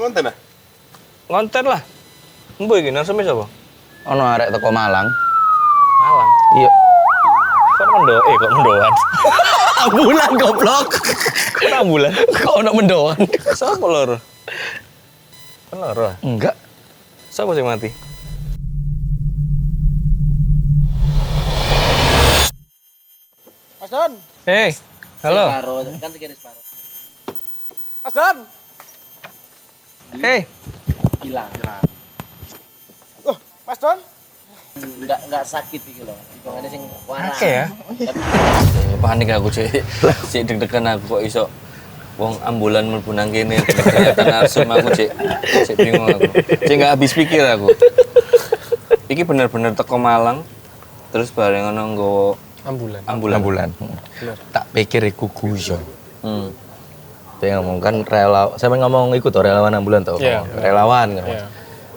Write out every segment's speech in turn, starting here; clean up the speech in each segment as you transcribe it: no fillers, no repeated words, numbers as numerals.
Ngonten ah? Ngonten lah. Mbok iki narseme sapa? Ono arek teko Malang. Malang. Iya. Kok mendoan. Ambulan goblok. Kok ambulan? Kok ono mendoan? Sapa loro? Kan loro. Enggak. Sapa sing mati? Mas Don. Hei. Halo. Kan sekitar separuh. Mas Don. Hei. Hilang. Oh, Mas Don. Enggak sakit iki lho. Hitungane sing warah. Oke ya. Panik aku cek. Cek deg-degan aku kok iso wong ambulan mlebu nang kene kelihatan narsum aku cek bingung aku. Cek enggak habis pikir aku. Iki bener-bener teko Malang terus bareng ngono nggowo ambulan. Tak pikir iku guyon. Dia ngomong kan saya ngomong ikut tuh relawan ambulan tuh. Yeah. Relawan kan. Yeah.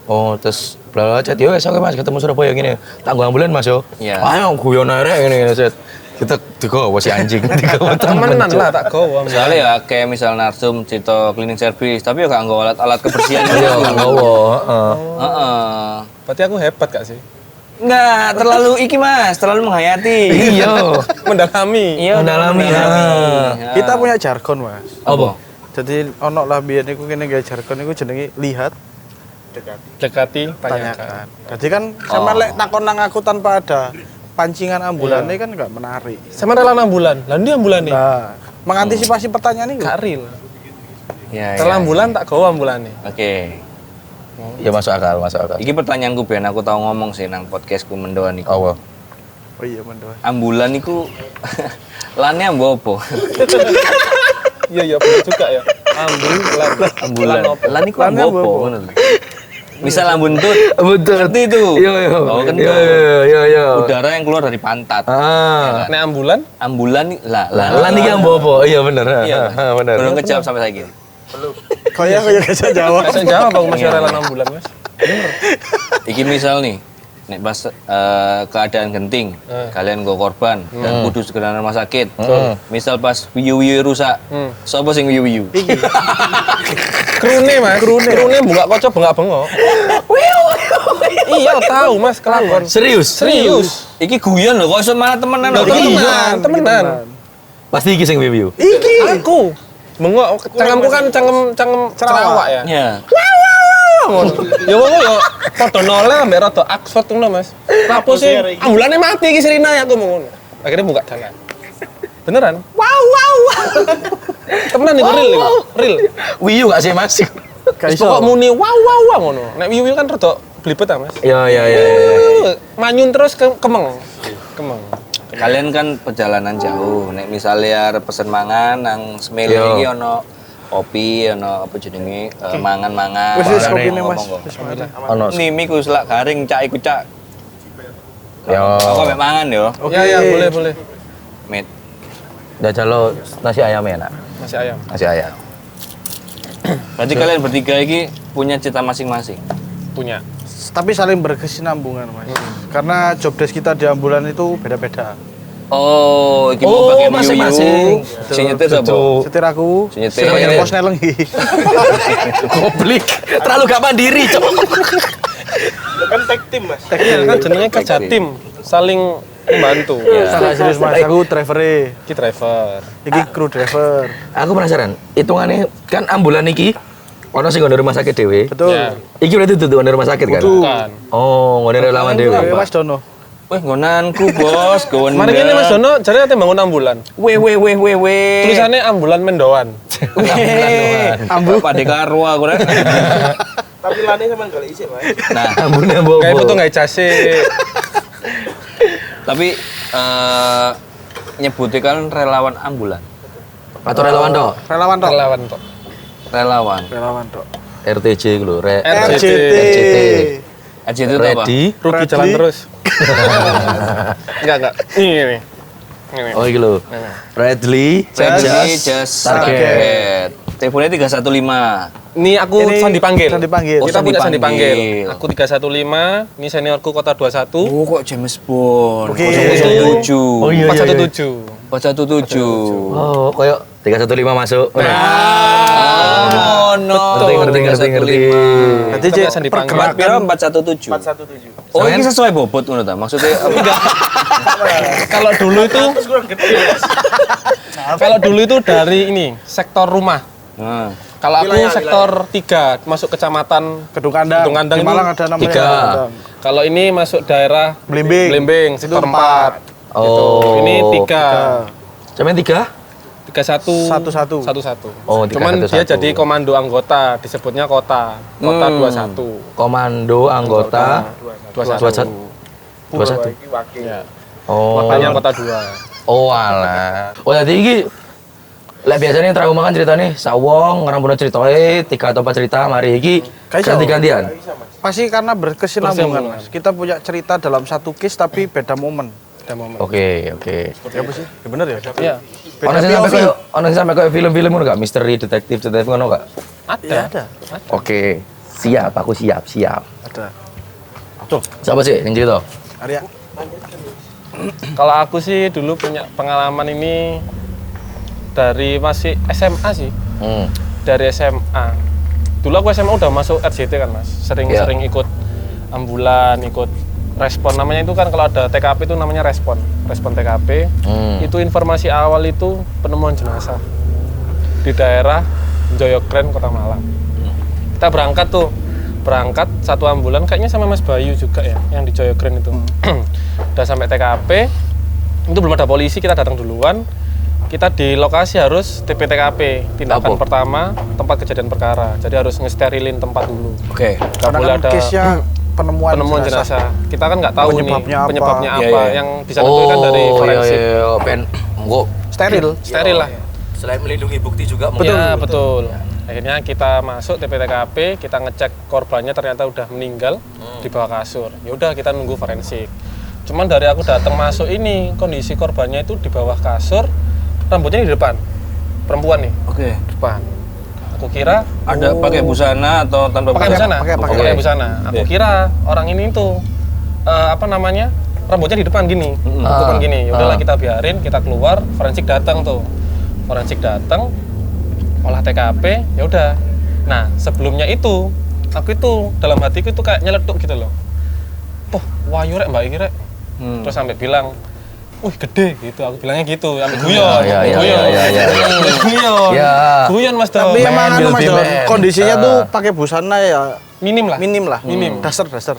Oh, terus bla chat yo esok Mas ketemu Surabaya gini. Tanggung ambulan Mas yo. Iya. Ayo guyon arek ngene set. Kita digowo si anjing digowo temenan lah tak gowo. Soalnya ya kayak misal narsum cerita cleaning service tapi ya gak nggawa alat-alat kebersihan Iya, gak nggowo, Heeh. Berarti aku hebat gak sih? Enggak, terlalu iki Mas, terlalu menghayati. Iya. Mendalami. Iya, Mendalami. Kita punya jargon, Mas. Apa? Jadi ono lah biyen niku kene gawe jargon niku jenenge lihat Dekati, tanyakan. Jadi kan sama lek takon nang aku tanpa ada pancingan ambulannya kan enggak menarik. Sama relawan ambulan. Lah ndi ambulan nih? Nah, mengantisipasi pertanyaan ini Gak real. Ya. Relawan ambulan tak gowo ambulane. Oke. Ya masuk akal. Iki pertanyaanku ben aku tau ngomong sih nang podcastku mendoan iku. Allah. Oh iya mendoan. Ambulan iku lane ambo apa? Iya bener juga ya. Ambulan. Lan iku ambo apa ngono lho. Misal ambun tut. Betul. Ngerti itu. Iya. Oh, kentut. Iya. Udara yang keluar dari pantat. Nek ambulan Ambulan lah. Lan iki ambo apa? Iya bener. Iya. Bener. Belum kejawab sampai saiki. Kayak gak jawab. saya jawab aku masih relawan ambulan, Mas. Iki misal nih, nek pas keadaan genting, kalian go korban dan kudu segera nang rumah sakit. Misal pas wiyu-wiyu rusak, sapa sing wiyu-wiyu? Krune, Mas. Krune buka kocok bengak-bengok. Iya, tahu Mas, kelakon. Serius? Iki guyon lho, kok iso malah temenan lho. Temenan. Pasti iki sing review. Aku bengok, cangkemku kan cangkem cerawak ya. Iya. Ya wong yo padha noleh ambek rada Oxford ngono, Mas. Lapo sih ambulane mati iki Serina ya aku ngono. Akhirnya buka jalan. Beneran? Wow. Temenan itu real. Wiyu gak sih Mas? Pokok muni wow ngono. Nek wiyu kan rada blibet ta, Mas. Iya. Manyun terus kemeng. Kalian kan perjalanan jauh, nek misalnya arep pesen mangan nang Smil iki ono kopi, ono apa jenenge mangan-mangan. Wis kopine Mas. Ono. Nimi ku selak garing cak iku cak. Yo. Aku mek mangan yo. Ya, boleh. Mit. Jajal lo nasi ayam enak. Nasi ayam. Nasi ayam. Berarti kalian bertiga iki punya cita masing-masing. Punya. Tapi saling berkesinambungan, Mas. Karena job desk kita di ambulan itu beda-beda. Oh, iki mau pakai masing-masing. Sing nyetir sapa? Setir aku. Sing nyetir. Sing pos nelengi. Goblik. Terlalu gak mandiri, Cok. Kan tag team, Mas. Iya kan jenenge kerja tim, saling membantu. Sangat serius, Mas. Aku driver-e. Iki driver. Iki kru driver. Aku penasaran. Hitungannya kan ambulan iki ono sing nggon rumah sakit dhewe. Betul. Ya. Iki berarti dudu nggon rumah sakit kan? Bukan. Oh, nggon relawan dhewe. Dewe Mas Dono. Weh, ngonanku, Bos. Gawen. Mari ini Mas Dono, jarene ate bangun ambulan. Weh. Tulisannya ambulan mendoan. Ambu pada karo aku rek. Tapi lane sampean golek isih, Mas. Nah, Ambune bobo. Kayak foto nggak jase. tapi nyebutnya kan relawan ambulan. Atau relawan tok? Relawan tok. Relawan tok. Relawan. Tok. RTJ lho, RCT. Aja itu apa? Ready. Rugi jalan terus. Enggak. Ini. Oh iki lho. Redly, Just target. Teleponnya 315. Ini aku sandi panggil. Sandi panggil. Oh, Kita punya sandi sandi panggil. panggil. Aku 315, ini seniorku kota 21. Oh, kok James Bond. Oke. 007. Oh iya. 417. 417. Oh, koyo 315 masuk. Oh, no. ngerti. Jadi Kita biasa dipanggil. Empat piro 417. 417. Oh, ini sesuai bobot ngono ta? Maksudnya Kalau dulu itu kalau dulu itu dari ini sektor rumah. Nah, Kalau aku sektor 3 masuk kecamatan Gedung Kandang. Gedung Kandang Di Malang itu ada namanya. 3. Gedung Kandang. Kalau ini masuk daerah Blimbing. Blimbing Itu sektor 4. 4. Oh. Ini 3. Cuman 3? 31 11. 11. Oh, Cuman 311. dia jadi komando anggota, disebutnya kota 21. Komando anggota 21. 21. Ya. Oh. Kotanya kota 2. Oh alah. Oh jadi iki lek biasanya trauma kan ceritanya sawong ngerampunnya ceritanya 3 atau 4 cerita mari iki Kayak ganti-gantian. Pasti karena berkesinambungan, Berkesinambungan. Mas. Kita punya cerita dalam satu case tapi beda momen. Ada momen. Oke. Ya apa sih? Ya bener ya? Iya. Ono sing sampe koyo film-film ngono gak? Misteri detektif ngono gak? Ya Ada. ada. Oke. Siap, aku siap. Ada. Siapa sih yang cerita? Arya. Kalau aku sih dulu punya pengalaman ini dari masih SMA sih. Dari SMA. Dulu aku SMA udah masuk RJT kan Mas. Sering ikut ambulan, ikut respon. Namanya itu kan kalau ada TKP itu namanya respon. Respon TKP. Itu informasi awal itu penemuan jenazah di daerah Joyokren, Kota Malang. Kita berangkat satu ambulan kayaknya sama Mas Bayu juga ya yang di Joyokren itu. Udah sampai TKP. Itu belum ada polisi, kita datang duluan. Kita di lokasi harus TPTKP, tindakan pertama tempat kejadian perkara. Jadi harus ngesterilin tempat dulu. oke. Nggak Karena boleh kan ada case-nya penemuan jenazah. Kita kan nggak tahu Penyebabnya nih penyebabnya apa. apa. Iya. Yang bisa tentukan dari forensik. pen enggak steril. Steril lah. selain melindungi bukti juga Betul. Akhirnya kita masuk TPTKP, kita ngecek korbannya ternyata udah meninggal di bawah kasur. Ya udah kita nunggu forensik. Cuman dari aku datang masuk ini kondisi korbannya itu di bawah kasur, rambutnya di depan. Perempuan nih, Oke. depan. Aku kira Ada pakai busana atau tanpa pakai busana. Pakai busana. Aku Iya. kira orang ini tuh apa namanya? Rambutnya di depan gini. Depan gini. Ya udahlah kita biarin, kita keluar, forensik datang tuh. Forensik datang, olah TKP, ya udah. Nah, sebelumnya itu aku itu dalam hatiku itu kayak nyeletuk gitu loh. Poh, wayu rek Mbak iki rek. Terus sampai bilang, "Wih, gede." gitu. Aku bilangnya gitu, sampai guyon. Guyon. Ya. Guyon Mas Dom. Tapi emang anu Mas Don, BM. kondisinya tuh pakai busana ya Minim lah. minim lah. Minim. Dasar. Daster,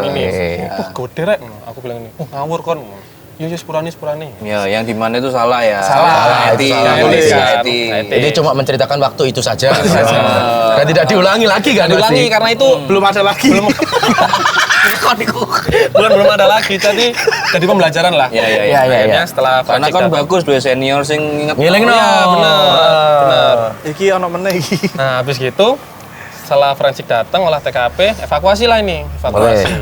minim. Oke. Wah, gede rek. Aku bilang ini. Ngawur kon. Yo sepurane. Ya, yang di mana itu salah ya. Salah, Etik, salah. polisi, Salah. etik. Etik. Ini cuma menceritakan waktu itu saja. Dan tidak diulangi lagi kan? Diulangi karena itu Belum ada lagi. belum ada lagi. Jadi pembelajaran lah. Iya. Akhirnya setelah Karena forensik kan datang. bagus dua senior sing inget. Ngiling no. Iya, benar. Iki ono meneh iki. Nah, habis gitu setelah forensik datang olah TKP, evakuasi lah ini, evakuasi.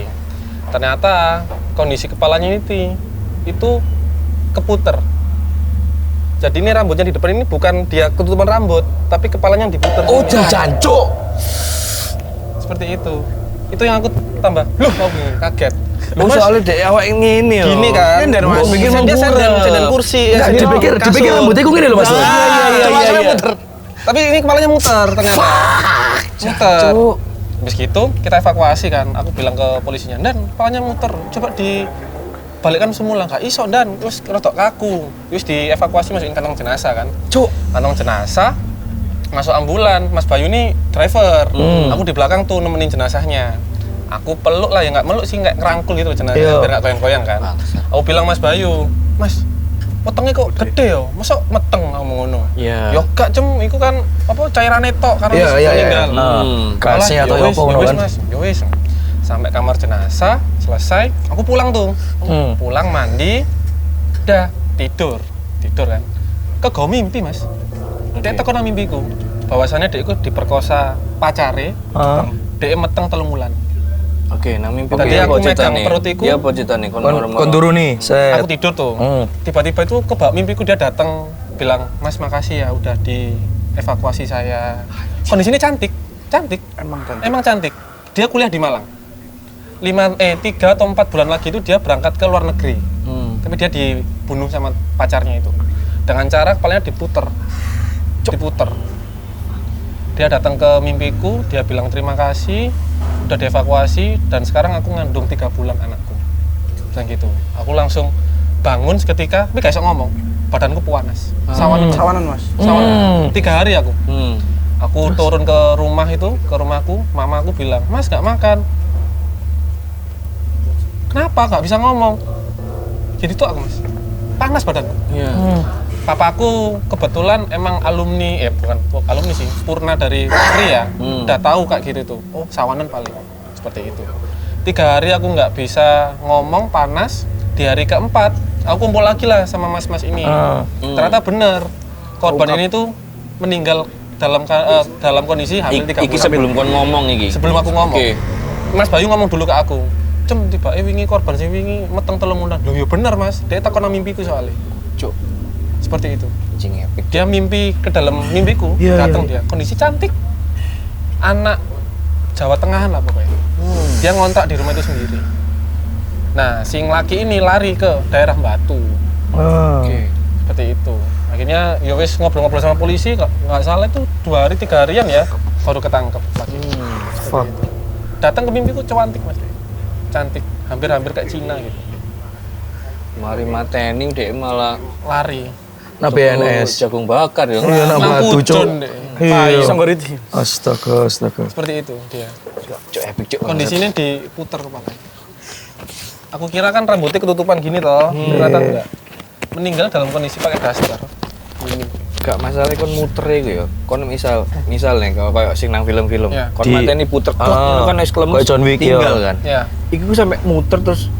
Ternyata kondisi kepalanya ini itu keputer. Jadi ini rambutnya di depan ini bukan dia ketutupan rambut, tapi kepalanya yang diputer. Oh, gini. jancuk. Seperti itu. Itu yang aku tambah, loh, aku kaget. Oh, soalnya dek awak ini loh. Gini kan. Nyender, Mas. Gua pikir dia senden kursi. Enggak, dipikir rambutnya kok gini loh Mas. Iya. Muter. Tapi ini kepalanya muter ternyata. Muter. Habis gitu kita evakuasi kan. Aku bilang ke polisinya, "Dan, kepalanya muter. Coba dibalikkan semula." Enggak iso, Dan. Terus rotok kaku. Terus dievakuasi masukin kantong jenazah kan. Kantong jenazah masuk ambulan. Mas Bayu ini driver. Aku di belakang tuh nemenin jenazahnya. Aku peluk lah, ya nggak meluk sih, nggak ngerangkul gitu jenazah, biar nggak goyang-goyang kan. Aku bilang Mas Bayu, "Mas, potongnya kok gede ya? Masa meteng kamu ngono?" Iya. Yo gak cem, itu kan apa cairan netok karena Iya, wis iya, iya. meninggal. Kasih atau Yo wis, apa yo ngono wis, kan. Mas, yo wis. Sampai kamar jenazah, selesai, aku pulang tuh. Pulang mandi, udah tidur kan. Kegawa mimpi, Mas. Dek teko nang mimpiku. Bahwasannya dek iku diperkosa pacare. Dek meteng 3 wulan. Oke, nang mimpi Tadi piye aku apa megang ceritane? perut iku. Iya apa ceritane kon Kon turu nih, set. Aku tidur tuh. Tiba-tiba itu kebak mimpiku dia datang bilang, "Mas, makasih ya udah dievakuasi saya." Kondisinya cantik. Emang cantik. Dia kuliah di Malang. 3 atau 4 bulan lagi itu dia berangkat ke luar negeri. Tapi dia dibunuh sama pacarnya itu. Dengan cara kepalanya diputer. Dia datang ke mimpiku, dia bilang terima kasih, udah dievakuasi, dan sekarang aku ngandung 3 bulan anakku. Dan gitu. Aku langsung bangun seketika, tapi gak bisa ngomong. Badanku panas. Sawanan Mas. Sawanan. 3 hari aku. Hmm. Aku turun ke rumah itu, ke rumahku, mamaku bilang, Mas gak makan. Kenapa? Gak bisa ngomong. Jadi tuh aku Mas, panas badanku. Iya. Papaku kebetulan emang alumni, bukan alumni sih, purna dari Polri ya. Udah tahu kayak gitu tuh. Oh, sawanan paling seperti itu. 3 hari aku nggak bisa ngomong, panas. Di hari keempat, aku kumpul lagi lah sama mas-mas ini. Ternyata bener, korban ini tuh meninggal dalam kondisi hamil 3 bulan. Iki sebelum kon ngomong iki. Sebelum aku ngomong. Oke. Mas Bayu ngomong dulu ke aku. Cem, tiba wingi korban sing wingi meteng 3 bulan. Loh, ya bener Mas. Dia takon nang mimpiku soalnya. Cuk, Seperti itu. anjing epic. Dia mimpi ke dalam mimpiku, datang dia. Kondisi cantik. Anak Jawa Tengahan lah pokoknya. Dia ngontrak di rumah itu sendiri. Nah, sing laki ini lari ke daerah Batu. Oke. Seperti itu. Akhirnya ya wis ngobrol-ngobrol sama polisi, nggak salah itu 2 hari 3 harian ya baru ketangkep lagi. Seperti itu. Datang ke mimpiku cantik Mas. Cantik, hampir-hampir kayak Cina gitu. Mari mateni dek malah Lari. Nah BNS. jagung bakar ya. Iya, nak batu, Cuk. Lampudon deh. Iya. Sanggoriti. Astaga. Seperti itu dia. Cuk epic cuk. Kondisinya diputer kepala. Aku kira kan rambutnya ketutupan gini toh, ternyata enggak. Meninggal dalam kondisi pakai daster. Ini. Gak masalah kon muter iku ya. Kon misal nih kalau kayak sing nang film-film. Ya. Kon Di- mateni puter tok itu kan wis klemes. kayak John Wick, tinggal ya. kan. Ya, Iku sampai muter terus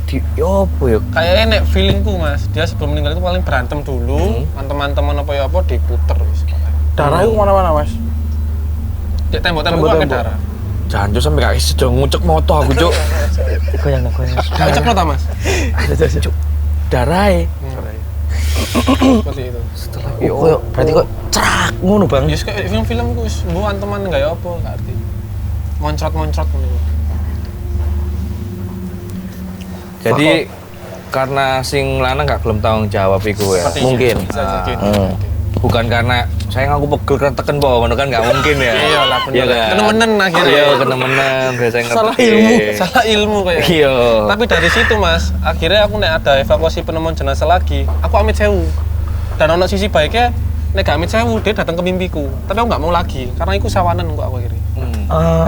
di opo ya? kayaknya nek feelingku Mas, dia sebelum meninggal itu paling berantem dulu, teman-teman apa ya apa diputer wis. Darah itu kemana-mana Mas. Di tembok-tembok itu pakai darah. Janjo sampai gak iso ngucek moto aku cuk. Goyang. Kayak cepet ta Mas? Cuk. Darahe. Seperti itu. Koyo berarti kok cerak ngono, Bang. Ya kayak film-film ku wis mbuhan teman enggak ya apa, enggak arti. Moncrot-moncrot ngono. Jadi karena sing lanang gak belum tanggung jawab iku ya. Seperti Mungkin. itu. Bisa jadi. Bukan karena sayang aku pegel kan teken po ngono kan gak mungkin ya. Iya lah bener. Iya kan? Kenemenen akhirnya. Iya, kenemenan biasa ngerti. Salah ilmu kayak. Iya. Tapi dari situ Mas, akhirnya aku nek ada evakuasi penemuan jenazah lagi, aku amit sewu. Dan ono sisi baiknya, nek gak amit sewu, dia datang ke mimpiku. Tapi aku nggak mau lagi, karena itu sawanan kok aku akhirnya.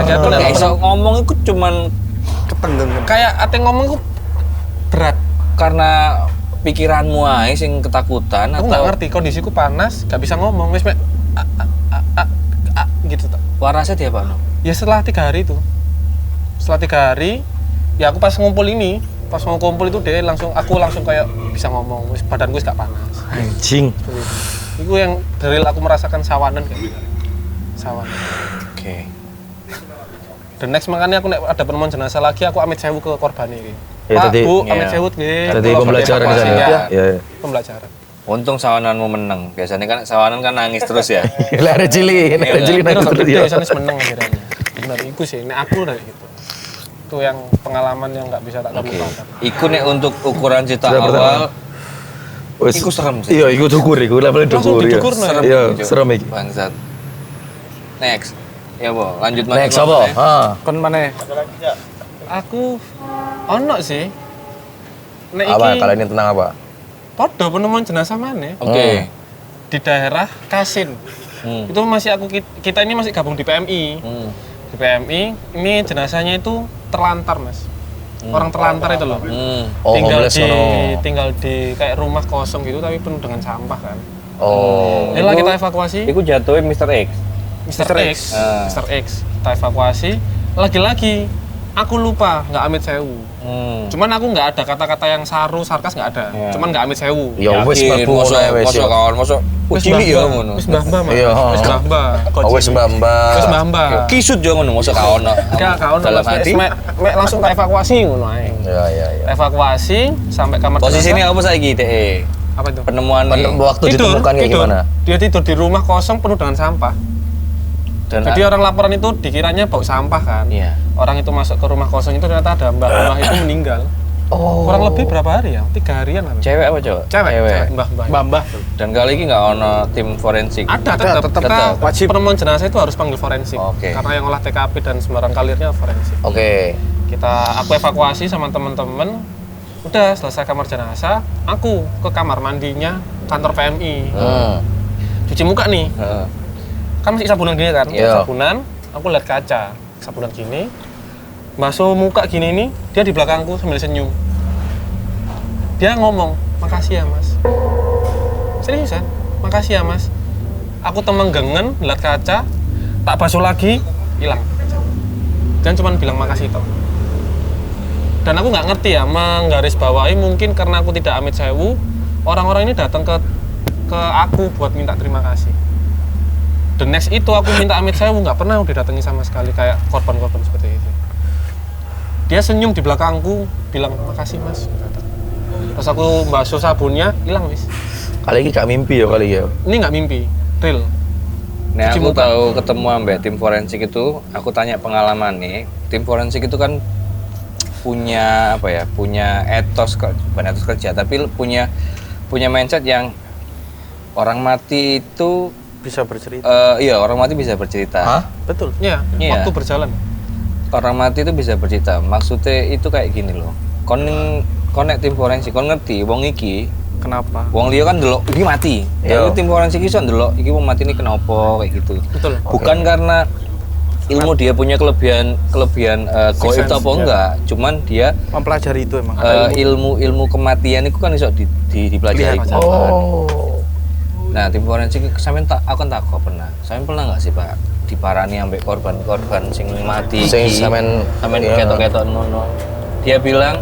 Jadi aku nek Gak iso ngomong iku cuman Ketenggen. kayak ate ngomong itu berat. karena pikiranmu ae sing ketakutan Aku nggak ngerti, kondisiku panas, nggak bisa ngomong, wis mek gitu tak. warasnya dia apa? Ya setelah 3 hari itu, setelah 3 hari, ya aku pas ngumpul ini, pas mau kumpul itu aku langsung kayak bisa ngomong, wis badanku wis gak panas. Anjing. Itu yang dari aku merasakan sawanan kayak gitu. Sawanan. Oke. Dan next makanya aku nek ada penemuan jenazah lagi, aku amit sewu ke korban ini. Ya, Pak, tadi- Bu, iya. amit sewu nggih. Tadi Kalau pembelajaran di evakuasi, sana. ya. Iya. Pembelajaran. Untung sawananmu menang. Biasanya kan sawanan kan nangis terus ya. Lere cili Itu nangis terus ya. Sana menang akhirnya. Benar, itu sih. Nek aku dari itu. Itu yang pengalaman yang nggak bisa tak lupakan. Iku nek untuk ukuran cerita Cerita pertama. awal Wes. Iku serem sih. Iya, iku dukur, iku levelnya Langsung dukur. didukur, no, ya? Iya, Cuk. serem iki. Bangsat. Next. Ya, Bo. Lanjut mana? Next apa? Ah. Kon mana? Aku ono sih. Nek Apa iki kali ini tentang apa? podo penemuan jenazah mana? Oke. Di daerah Kasin. Itu masih kita ini masih gabung di PMI. Di PMI ini jenazahnya itu terlantar Mas. Orang terlantar itu loh. Oh, homeless ono. tinggal di kayak rumah kosong gitu tapi penuh dengan sampah kan. Oh. Inilah kita evakuasi Iku jatuhin Mr. X. Mr. X. Mr. X. Kita evakuasi. Lagi-lagi aku lupa nggak amit sewu. Cuman aku nggak ada kata-kata yang saru, sarkas nggak ada. Iya. Cuman nggak amit sewu. Ya wis mlebu ngono ae wis. Mosok kawan, mosok Wis cilik ya mbah-mbah. ngono. Wis mbah-mbah Mas. Iya, Wis mbah-mbah. Oh, wis mbak-mbak. Wis mbah-mbah. Kisut yo ngono, mosok kawan. Enggak, kawan Dalam hati. mek langsung tak evakuasi ngono ae. Iya. Evakuasi sampai kamar Posisinya jenazah. apa saiki, Teh? Apa itu? Penemuan nih. Waktu ditemukan kayak gimana? Dia tidur di rumah kosong penuh dengan sampah. Dan Jadi orang laporan itu dikiranya bau sampah kan. Iya. Orang itu masuk ke rumah kosong itu ternyata ada mbak itu meninggal. Oh. Kurang lebih berapa hari ya? 3 harian apa? Cewek apa cowok? Cewek, mbah. Mbah. Dan kali ini nggak ono tim forensik. Ada, tetap. Tetap. Wajib. Penemuan jenazah itu harus panggil forensik. Oke. Karena yang olah TKP dan sembarang kalirnya forensik. Oke. Aku evakuasi sama teman-teman. Udah selesai kamar jenazah, aku ke kamar mandinya kantor PMI. Cuci muka nih. Kan masih sabunan gini kan? Iya. Sabunan, aku lihat kaca. Sabunan gini. Basuh muka gini nih, dia di belakangku sambil senyum. Dia ngomong, "Makasih ya, Mas." Seriusan? "Makasih ya, Mas." Aku temenggengen, lihat kaca, tak basuh lagi, hilang. Dan cuma bilang makasih toh. Dan aku nggak ngerti ya, menggarisbawahi mungkin karena aku tidak amit sewu, orang-orang ini datang ke aku buat minta terima kasih. The next itu aku minta amit sewu, nggak pernah didatangi sama sekali kayak korban-korban seperti itu. Dia senyum di belakangku, bilang makasih Mas. Terus aku basuh sabunnya, hilang Mas. Kali ini gak mimpi ya kali ya. Ini nggak mimpi, real. Nah, Cuci aku muka. tahu ketemu ambek tim forensik itu, aku tanya pengalaman nih. Tim forensik itu kan punya apa ya? Punya etos, bukan etos kerja, tapi punya mindset yang orang mati itu Bisa bercerita. iya, orang mati bisa bercerita. Hah? Betul. Iya, Iya. waktu berjalan. Orang mati itu bisa bercerita. Maksudnya itu kayak gini loh. Kon nek tim forensik, kon ngerti wong iki, Kenapa? wong liya kan ndelok iki mati. Iya. Tapi tim forensik iso ndelok iki wong mati ini kenapa kayak gitu. Betul. Bukan karena ilmu dia punya kelebihan goib sense, atau apa ya. enggak, cuman dia Mempelajari itu emang. ilmu kematian itu kan iso dipelajari. Lihat. Oh. Nah, tim forensik sampean aku takut pernah. Sampean pernah nggak sih, Pak, diparani ambek korban-korban sing mati Sing iki? sampean iya. ketok-ketok nono. Dia bilang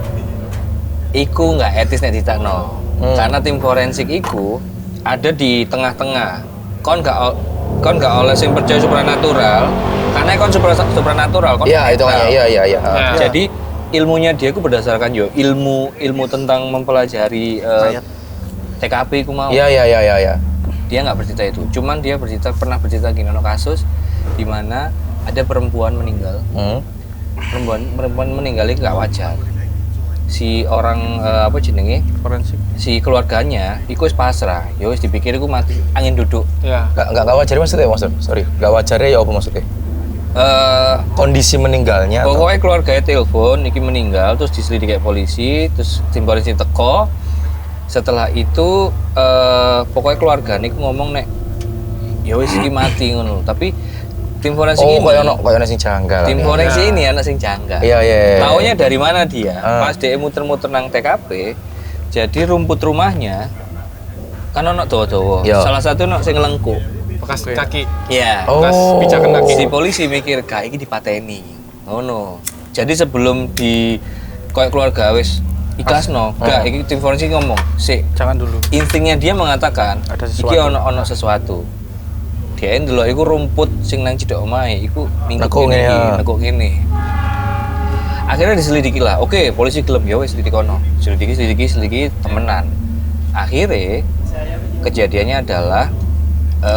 iku nggak etis nek ditakno. Karena tim forensik iku ada di tengah-tengah. Kon nggak oleh sing percaya supranatural, karena kon supranatural kon. Iya, itu netral. hanya iya. Nah, Jadi ilmunya dia ku berdasarkan ilmu tentang mempelajari Mayat. TKP ku mau. Iya. Dia nggak bercerita itu, cuman dia pernah bercerita gini, ono kasus di mana ada perempuan meninggal. Perempuan meninggal itu nggak wajar. Si orang apa jenenge, Forensik. si keluarganya iku wis pasrah, ya wis dipikir iku mati angin duduk. ya. Gak wajar maksudnya, sorry. Gak wajarnya ya apa maksudnya? Kondisi meninggalnya atau? Pokoknya keluarganya telepon, iki meninggal, terus diselidiki kayak polisi, terus tim polisi teko. Setelah itu pokoknya keluarga nih ngomong nek ya wis iki mati ngono. Tapi tim forensik ini koyo ono sing janggal. tim forensik ini anak sing janggal. Iya. Taunya dari mana dia? Ah. Pas dia muter-muter nang TKP, jadi rumput rumahnya kan ono dawa-dawa. Iya. Salah satu ono sing ngelengkuk. Bekas kaki. Iya. Oh. Bekas pijakan kaki. Si polisi mikir kayak iki dipateni. Ngono. Jadi sebelum di koyo keluarga wis ikasno, gak iki tim forensik ngomong, "Sik, Jangan dulu. instingnya dia mengatakan Ada iki sesuatu. ono sesuatu. Dia ndelok iku rumput sing nang cedhak omahe iku Nekuk ngene ya. nekuk ngene. Akhirnya diselidiki lah. Oke, polisi gelem ya wis selidiki ono. Selidiki temenan. Akhirnya kejadiannya adalah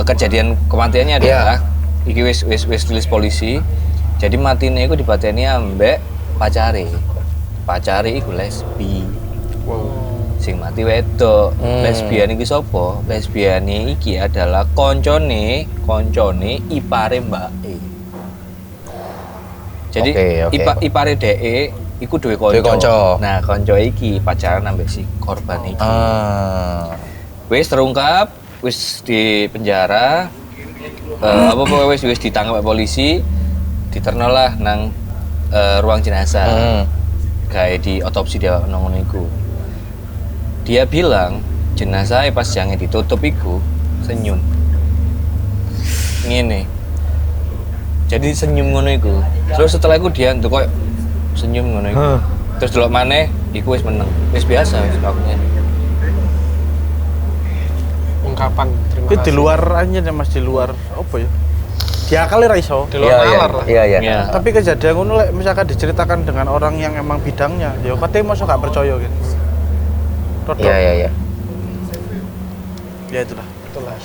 kejadian kematiannya adalah iki wis tulis polisi. Jadi matine iku dipateni ambek pacare. Pacare iku lesbi. Sing mati wedok. Lesbian iki sapa? Lesbian iki adalah koncone ipare mbake. Jadi Oke. ipare dheke iku duwe Duwe kanca. kanca. Nah, kanca iki pacaran ambek si korban iki. Wis terungkap, wis di penjara. Wis ditangkap polisi, diterno lah nang ruang jenazah. Kayak di otopsi dia nang ngono iku. Dia bilang jenazahnya pas jange ditutup iku senyum. Ngene. Jadi senyum ngono iku. Terus setelah iku dia entuk koyo senyum ngono iku. Terus delok maneh iku wis meneng. Wis biasa wis lakunya. Ungkapan terima Itu kasih. di luar aja ya Mas, di luar apa ya? Diakali ra iso. Di luar nalar lah. Iya. Ya. Tapi kejadian ngono lek misalkan diceritakan dengan orang yang emang bidangnya, ya katanya masa gak percaya gitu. Rodok. Iya. Ya itulah. Itulah.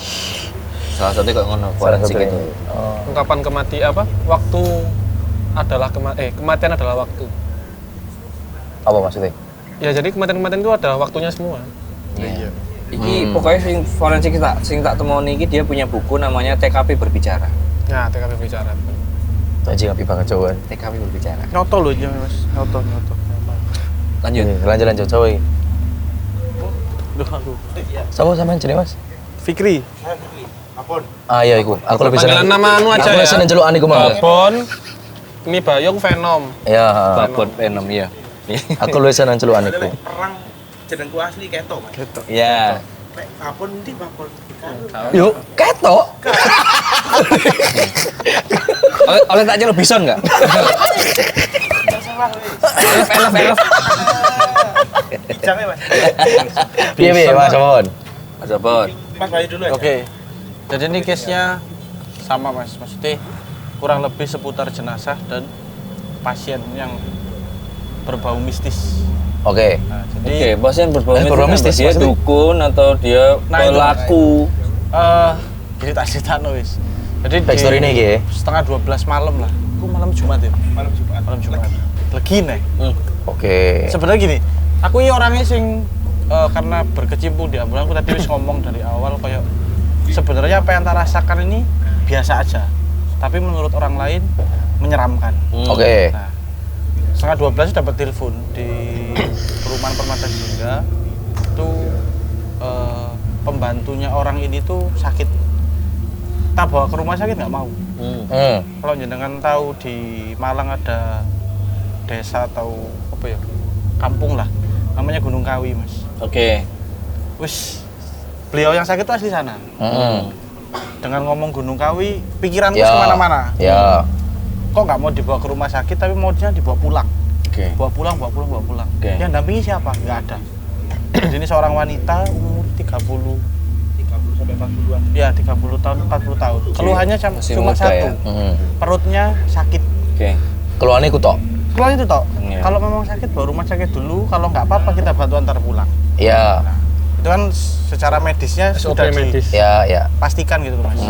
Salah satu kok ngono forensik itu. Ungkapan waktu adalah kematian adalah waktu. Apa maksudnya? Ya jadi kematian-kematian itu ada waktunya semua. Iya. Iki pokoknya forensik sing tak temoni iki dia punya buku namanya TKP Berbicara. Nah, TKP bicara. Anjing api banget coba. TKP Berbicara. Nyoto loh ya mas, nyoto. Lanjut. Lanjut coba. Duh aku. Sama jenenge Mas? Fikri. Ah iya iku. Aku lebih seneng. Panggilan nama anu aja Aku ya. lebih seneng celukan iku mah. Babon. Ini Bayong Venom. Ya. Babon Venom ya. Aku lebih seneng celukan iku. Perang jenengku asli ketok, Mas. Iya. Nek babon ndi babon? Yuk, ketok. Oleh tak celuk bison enggak? Elf. Jangan, Mas. Piye Mas Bon? Mas Babon. Mas Bayu dulu aja. Oke. Jadi ini case-nya sama mas, maksudnya kurang lebih seputar jenazah dan pasien yang berbau mistis. Oke. Nah, Oke, jadi pasien berbau berbau mistis, dia maksudnya? dukun atau dia Nah, itu, pelaku. gini tak cerita wis. Jadi Backstory ini iki ya. setengah 12 malam lah. Aku malam Jumat ya. Malam Jumat. Legi nih. Oke. Sebenarnya gini, aku ini orangnya sing karena berkecimpung di ambulan, aku tadi wis ngomong dari awal kayak sebenarnya apa yang tak rasakan ini biasa aja, tapi menurut orang lain menyeramkan. Oke. Nah, setengah 12 dapat telepon di perumahan Permata Jingga itu pembantunya orang ini tuh sakit. Tak bawa ke rumah sakit nggak mau. Kalau jenengan tahu di Malang ada desa atau apa ya, kampung lah, namanya Gunung Kawi mas. Oke. Wis, beliau yang sakit tuh asli sana. Dengan ngomong Gunung Kawi, pikiranku Ya. kemana-mana. Ya. Kok nggak mau dibawa ke rumah sakit, tapi maunya dibawa pulang. Oke. Bawa pulang. Oke. Yang dampingi siapa? Nggak ada. Jadi ini seorang wanita umur 30 sampai 40-an. ya 30 tahun, 40 tahun. Keluhannya Masih cuma muda satu. ya? Perutnya sakit. Oke. Keluarnya iku tok. Keluhan itu toh. Iya. Kalau memang sakit bawa rumah sakit dulu, kalau nggak apa-apa kita bantu antar pulang. Ya. Itu kan secara medisnya SOP sudah medis. Ya. dipastikan gitu loh mas.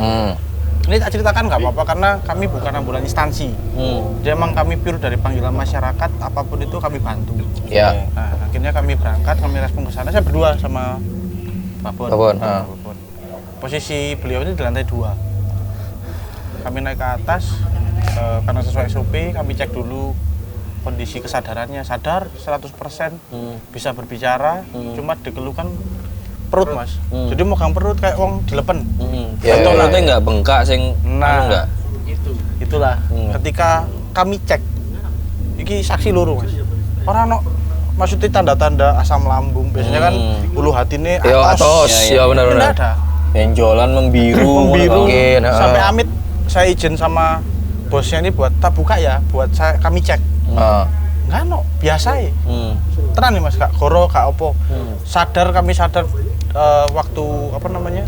Ini tak ceritakan nggak apa-apa karena kami bukan ambulan instansi. Jadi emang kami pure dari panggilan masyarakat, apapun itu kami bantu. Ya. Nah, akhirnya kami berangkat, kami respon ke sana. Saya berdua sama Pak Bon. Pak Bon, Pak Bon. Posisi beliau itu di lantai 2. Kami naik ke atas, karena sesuai SOP, kami cek dulu kondisi kesadarannya. Sadar 100%, bisa berbicara, cuma dikeluhkan perut mas. Jadi megang perut kayak wong dilepen. Ya, Atau ya, nanti ya. nggak bengkak sing anu Nah, nggak? itulah ketika kami cek, iki saksi loro mas. Orang no, maksudnya tanda-tanda asam lambung. Biasanya kan ulu hati ini Ya atos. Ya, Ya Ini benar-benar. nggak ada. Benjolan membiru. Membiru. Mungkin, Sampai amit saya izin sama bosnya ini buat tak buka ya, buat kami cek. Nggak no, biasa ya. Tenang nih mas, kak goro, kak opo. Kami sadar waktu apa namanya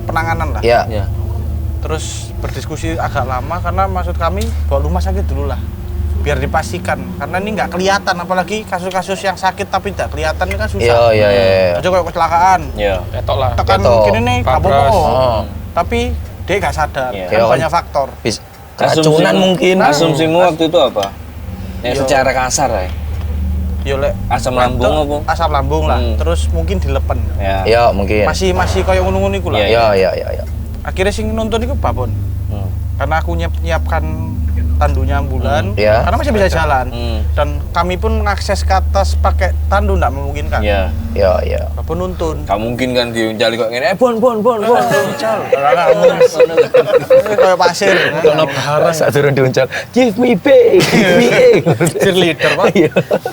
penanganan lah. Ya. Ya. Terus berdiskusi agak lama karena maksud kami bawa rumah sakit dulu lah, biar dipastikan. Karena ini nggak kelihatan, apalagi kasus-kasus yang sakit tapi tidak kelihatan ini kan susah. Ya. Aja kayak kecelakaan, Ya. Ketok lah. tekan Ketok. mungkin ini nggak Tabras. apa-apa. Tapi dia nggak sadar, Iya. kan Ya, kan. banyak faktor. Keracunan mungkin. Asumsimu waktu itu apa? Yang Yo. secara kasar ya. Yo lek Asam lambung apa? asam lambung lah, terus mungkin dilepen. Ya. Ya mungkin. Masih kayak ngono-ngono iku lah. Iya. Ya. Akhirnya sing nonton iku Pak Bon. Karena aku nyiapkan tandunya ambulan, Iya. karena masih bisa jalan. Dan kami pun mengakses ke atas pakai tandu nggak memungkinkan. Ya. Ya. Pak Bon nuntun. Gak mungkin kan diunjali kok ngene. Bon. Kayak pasir. Ono barang. Saat turun diuncal, give me back, give me egg. Cheerleader, Pak.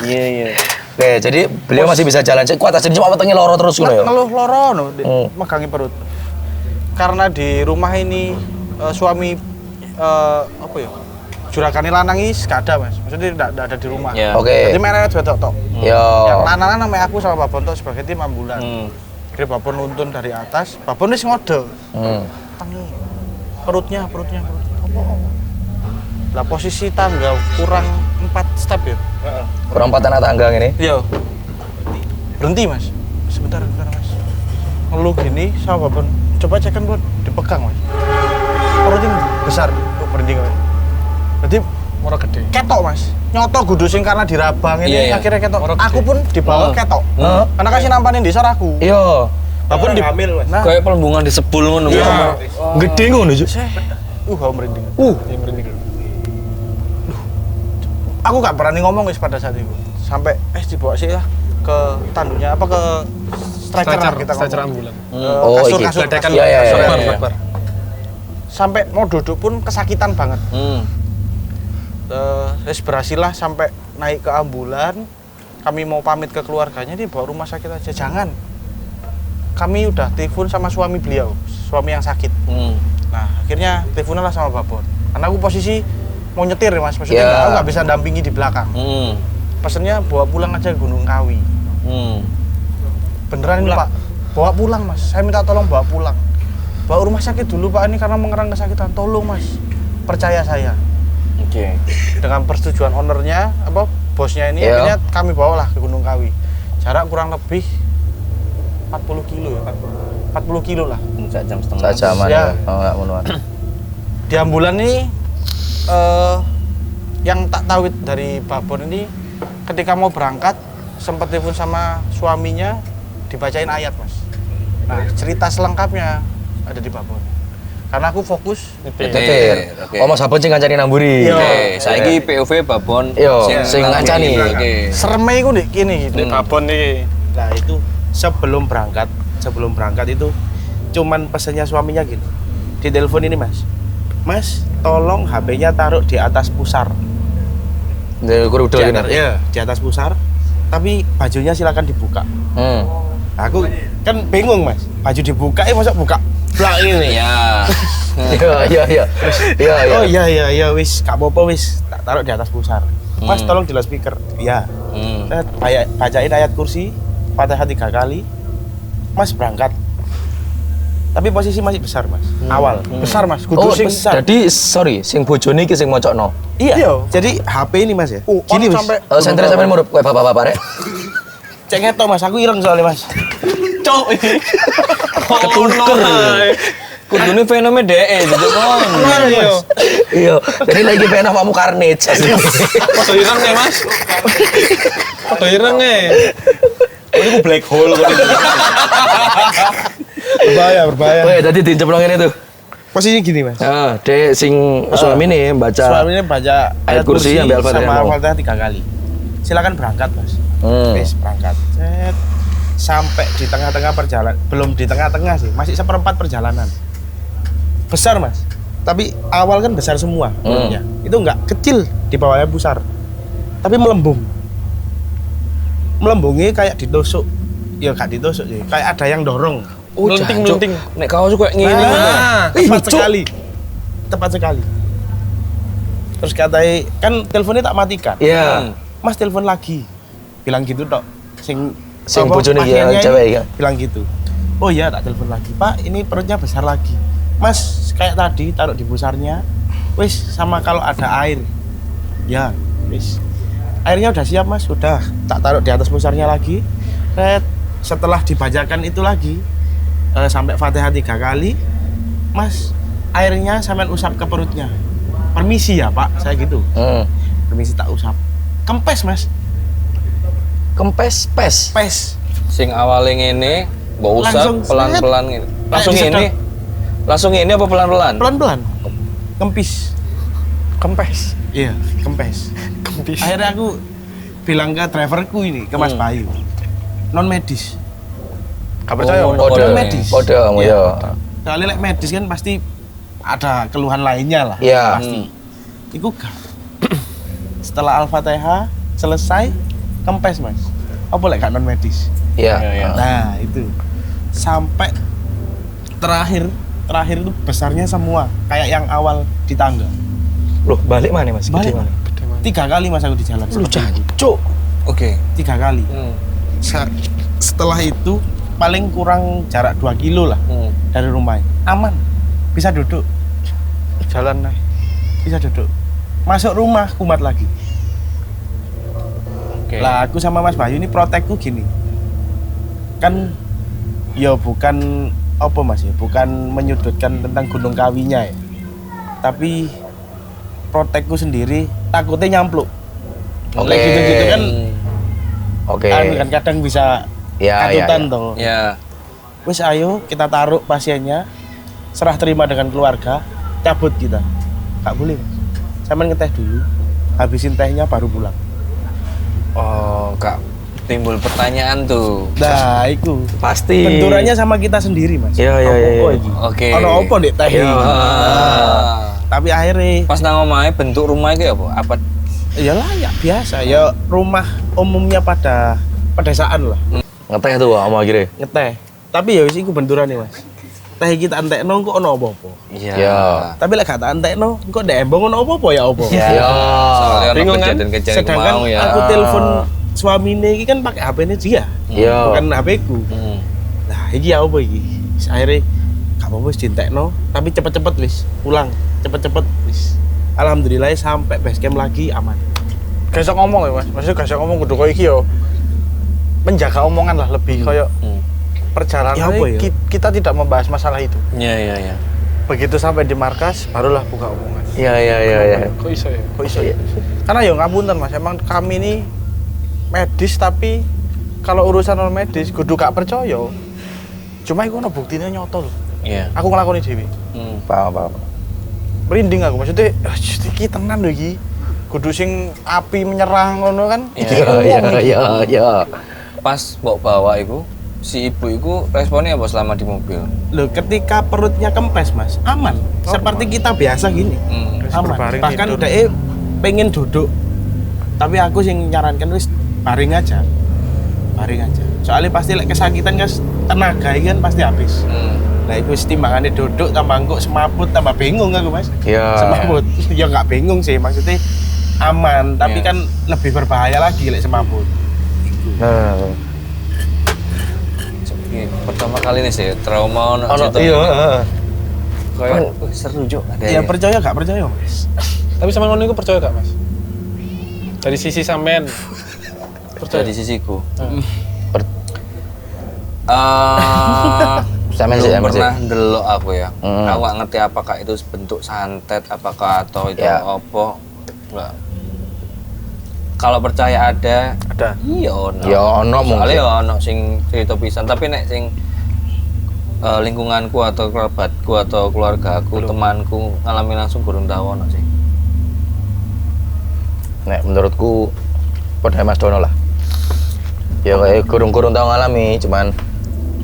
Iya. Oke, jadi beliau masih bisa jalan. Cek kuat aja cuma wetenge loro terus ngono ya. Ngeluh loro no, megangi perut. Karena di rumah ini suami apa ya? Juragan lanang ini gak ada mas, maksudnya tidak ada di rumah. Ya. Oke. Jadi mereka wedok tok. Ya. Yang lanang sama aku sama Pak Bon tok sebagai tim ambulan. Jadi Pak Bon nuntun dari atas, Pak Bon wis ngode. Tangi. Perutnya. Apa? Lah posisi tangga kurang 4 step ya. Kurang 4 anak tangga ini. Iya. Berhenti mas. Sebentar mas. Ngeluh gini sama Pak Bon. Coba cekkan Bon, dipegang mas. Perutnya besar. Oh, berhenti mas. Berarti Moro gede. ketok mas, nyoto gudu sing karena dirabang ini Iya, iya. akhirnya ketok. Orang Aku gede. pun dibawa ketok, karena kasih nampanin di aku. Iya. Babon di hamil mas. Nah, Kayak pelembungan di sepul ngono. Iya. Gede ngono, Juk. Aku merinding. Dia merinding. Aku gak berani ngomong guys pada saat itu. Sampai dibawa sih lah ke tanduknya apa ke stretcher lah kita Stretcher ngomong. ambulan. Oh, Kasur, iki. kasur, Ledekan Iya, iya, iya, sabar, iya. sabar. Sampai mau duduk pun kesakitan banget. Hmm. Terus berhasil lah sampai naik ke ambulan. Kami mau pamit ke keluarganya, dia bawa rumah sakit aja. Jangan. Kami udah telepon sama suami beliau, suami yang sakit. Nah, akhirnya teleponan lah sama Babon. Karena aku posisi mau nyetir mas, maksudnya Yeah. aku nggak bisa dampingi di belakang. Pesennya bawa pulang aja ke Gunung Kawi. Beneran ini pak, bawa pulang mas. Saya minta tolong bawa pulang. Bawa rumah sakit dulu pak, ini karena mengerang kesakitan. Tolong mas, percaya saya. Oke. Dengan persetujuan ownernya, apa bosnya ini, Yeah. akhirnya kami bawalah ke Gunung Kawi. Jarak kurang lebih 40 kilo ya, 40 kilo lah. Sak jam setengah. Sajaman Ya. ya. Oh, enggak ngono. Di ambulan ini, yang tak tahu dari Babon ini, ketika mau berangkat, sempat telepon sama suaminya, dibacain ayat mas. Nah, cerita selengkapnya ada di Babon. Karena aku fokus Nyetir. Oke. Oh, Mas Babon sing ngancani namburi. Iya. Oke, saiki POV Babon Iya, sing ngancani. Oke. seremai ku nih gini gitu. Babon nih. Nah itu sebelum berangkat itu cuman pesannya suaminya gini. Di telepon ini mas, tolong HP-nya taruh di atas pusar. Dari kurudo Di ini. atas, ya, di atas pusar. Tapi bajunya silakan dibuka. Aku kan bingung mas, baju dibuka, masa buka blak ini. Ya. Iya. Oh iya wis, gak apa-apa wis, tak taruh di atas pusar. Mas tolong di loudspeaker. Iya. Bacain ayat kursi, Fatihah 3 kali. Mas berangkat. Tapi posisi masih besar mas, awal. Besar mas, kudu Oh, sing besar. jadi sorry, sing bojone iki sing mocokno. Iya. Jadi HP ini mas ya. Gini ono wis. sampai Sentre sampean murup kowe bapak-bapak rek. Cek ngetok mas, aku ireng soalnya mas. Cok iki. Ketuker. Kudune fenomena DE jadi kon. Iya, jadi lagi pengen awakmu carnage. Foto ireng ya mas. Foto ireng ya. Ini black hole kok ini. Berbahaya. Weh, tadi diceplong ini tuh. Posisinya gini mas. Ah, dek sing suami nih baca. Suaminya baca ayat kursi ambil Al-Fatihah sama mau. Al-Fatihah 3 kali. Silakan berangkat mas. Wis berangkat. Set. Sampai di tengah-tengah perjalanan, belum di tengah-tengah sih, masih seperempat perjalanan. Besar mas. Tapi awal kan besar semua. Ya. Itu enggak kecil di bawahnya besar. Tapi melembung. Melembungnya kayak ditusuk. Ya gak ditusuk sih, kayak ada yang dorong. Melenting. Nek kaos kok ngene ngono. Tepat sekali. Tepat sekali. Terus katanya, kan teleponnya tak matikan. Iya. Mas telepon lagi. Bilang gitu tok. Sing Bojone ya pasiennya cewek ini ya. bilang gitu. Oh iya, tak telepon lagi. Pak, ini perutnya besar lagi. Mas, kayak tadi taruh di pusarnya. Wis, sama kalau ada air. Ya, wis. Airnya udah siap, Mas. Udah. Tak taruh di atas pusarnya lagi. Setelah dibacakan itu lagi, sampai Fatihah 3 kali, Mas, airnya sampean usap ke perutnya. Permisi ya, Pak. Saya gitu. Permisi tak usap. Kempes, Mas. Kempes pes. Pes. Sing awale ngene, mbok usap Langsung pelan-pelan ngene. Langsung disedot. ngene. Langsung ngene apa pelan-pelan? Pelan-pelan. Kempis. kempes. Iya, kempes. Akhirnya aku bilang ke driverku ini, ke Mas Bayu. Non medis. Gak percaya. Oh, Kode non medis. Kode kamu Iya. ya. Soalnya lek medis kan pasti ada keluhan lainnya lah. Iya. Pasti. Iku gak. Setelah Al-Fatihah selesai, kempes Mas. Apa lek gak non medis? Iya. Nah, itu. Sampai terakhir itu besarnya semua kayak yang awal di tangga. Loh, balik mana Mas? Balik, Gede mana? 3 kali Mas aku di jalan. Lu seperti itu. jancuk. Oke. 3 kali. Setelah itu paling kurang jarak 2 kilo lah dari rumah. Aman, bisa duduk, Jalan nih. bisa duduk. Masuk rumah kumat lagi. Oke. Lah aku sama Mas Bayu ini protekku gini. Kan ya bukan apa Mas ya, bukan menyudutkan tentang Gunung Kawinya ya. Tapi protekku sendiri takutnya nyampluk. Oke. Lek gitu-gitu kan Oke. kan kadang bisa Ya, katutan ya. toh. Ya. Wis ayo kita taruh pasiennya, serah terima dengan keluarga, cabut kita. Gak boleh Mas. Sampean ngeteh dulu, habisin tehnya baru pulang. Oh, Kak, timbul pertanyaan tuh. Nah, itu Pasti. benturannya sama kita sendiri Mas. Iya, iya, Apa iya. kok iki? Oke. Ono apa ndek teh iki? Tapi akhirnya Pas nang omahe bentuk rumah iki apa? Apa ya layak biasa, ya rumah umumnya pada pedesaan lah, Ngeteh tuh sama akhirnya. ngeteh. Tapi ya wis iku benturane Mas. Teh kita entekno kok ono apa-apa. Iya. Ya. Tapi lek gak tak entekno, kok ndek embong ono apa-apa ya apa. Ya. Soalnya ono Bingung kan? kejadian-kejadian Sedangkan mau ya. aku telepon suamine iki kan pakai HP-ne dia, Ya. bukan HP-ku. Hmm. Nah, iki ya apa iki? Wis akhirnya gak apa-apa wis dientekno, tapi cepet-cepet wis pulang, cepet-cepet wis. Alhamdulillah sampai base camp lagi aman. Gak usah ngomong ya Mas, maksudnya gak usah ngomong kudu koyo iki yo. Menjaga omongan lah lebih koyo perjalanan Ya apa ya? kita tidak membahas masalah itu. Iya, iya, iya. Begitu sampai di markas barulah buka omongan. Iya, iya, iya, iya. Kok iso ya? Kok iso ya? Karena ya ngapunten Mas, emang kami ini medis tapi kalau urusan non medis kudu gak percaya. Cuma iku ono buktine nyoto lho. Iya. Aku nglakoni dhewe. Paham, paham. Merinding aku maksudnya iki tenan lho iki. Kudu sing api menyerang ngono kan. Iya, Iya, iya, iya. Pas bawa iku, si ibu iku responnya apa selama di mobil? Loh, ketika perutnya kempes Mas, aman. Seperti kita biasa gini. Terus Aman. berbaring Bahkan tidur. udah pengen duduk. Tapi aku sing nyarankan wis baring aja. Baring aja. Soalnya pasti lek kesakitan kan tenaga iki kan pasti habis. Nah, itu timbangannya duduk tambah engkok semaput tambah bingung aku Mas. Iya. Semaput. Ya nggak bingung sih maksudnya aman, tapi Iya. kan lebih berbahaya lagi lek semaput. Nah. Ini pertama kali nih sih trauma ono Ono cerita. iya, heeh. Kayak seru Jok. Ada Ya percaya gak percaya Mas? Tapi sama ngono iku percaya gak, Mas? Dari sisi sampean. percaya di sisiku. Per- Sampean sih, Belum sampean sih. pernah ndelok aku ya. Hmm. Aku nggak ngerti apakah itu bentuk santet, apakah atau itu Ya. apa. Enggak. Kalau percaya ada, iya ono. Ya ono mungkin. Soalnya ya ono sing cerita pisan, tapi nek sing lingkunganku atau kerabatku atau keluargaku, temanku ngalami langsung gurung tau ono sih. Nek menurutku pada Mas Dono lah. Ya kayak kurung-kurung tau ngalami, cuman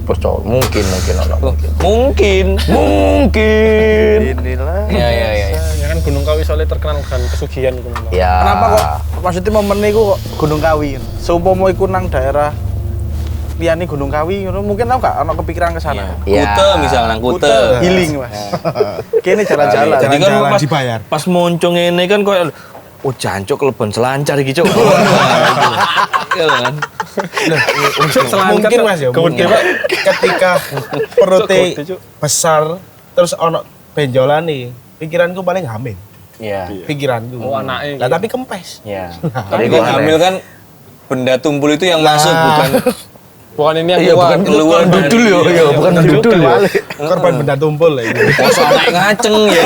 percaya mungkin ono. Mungkin. Mungkin. Inilah. Iya, iya, iya. Ya kan Gunung Kawi soalnya terkenal kan pesugihan iku. Ya. Kenapa kok maksudnya momen iku kok Gunung Kawi? Seumpama iku nang daerah liyane Gunung Kawi ngono mungkin tau gak ono kepikiran ke sana. Ya. Kute misalnya, kute. Healing, Mas. Kene jalan-jalan. Jadi kan Jalan-jalan pas dibayar. pas moncong ini kan kok oh jancuk kelebon selancar iki, Cuk. Iya kan? Mungkin Mas ya, mungkin ketika perutnya Cuk. besar terus ono benjolan nih, pikiranku paling hamil. Iya. Pikiranku. Oh, anake Lah gitu. tapi kempes. Iya. Tapi Tapi gua kok hamil kan benda tumpul itu yang masuk bukan Bukan ini yang Iya, keluar. bukan keluar dudul ya, iya, bukan dudul ya. Korban benda tumpul lah ini. kosong kayak ngaceng ya.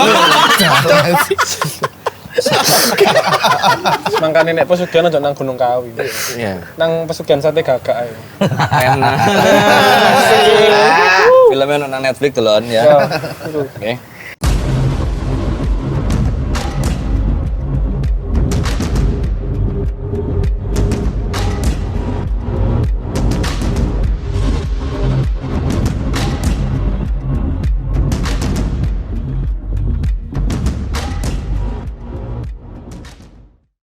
Mangkane nek pesugihan aja nang Gunung Kawi. Iya. Nang pesugihan sate gagak ae. Enak. Filmnya nonton Netflix duluan ya. Ya, Oke.